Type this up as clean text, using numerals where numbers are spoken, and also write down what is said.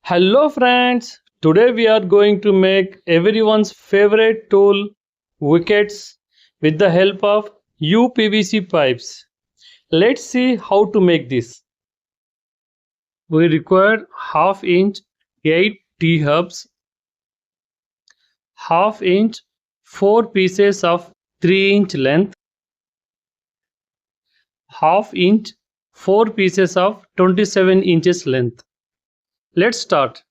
Hello friends, today we are going to make everyone's favorite tool, wickets, with the help of UPVC pipes. Let's see how to make this. We require half inch 8 T-hubs, half inch 4 pieces of 3-inch length, half inch 4 pieces of 27 inches length. Let's start.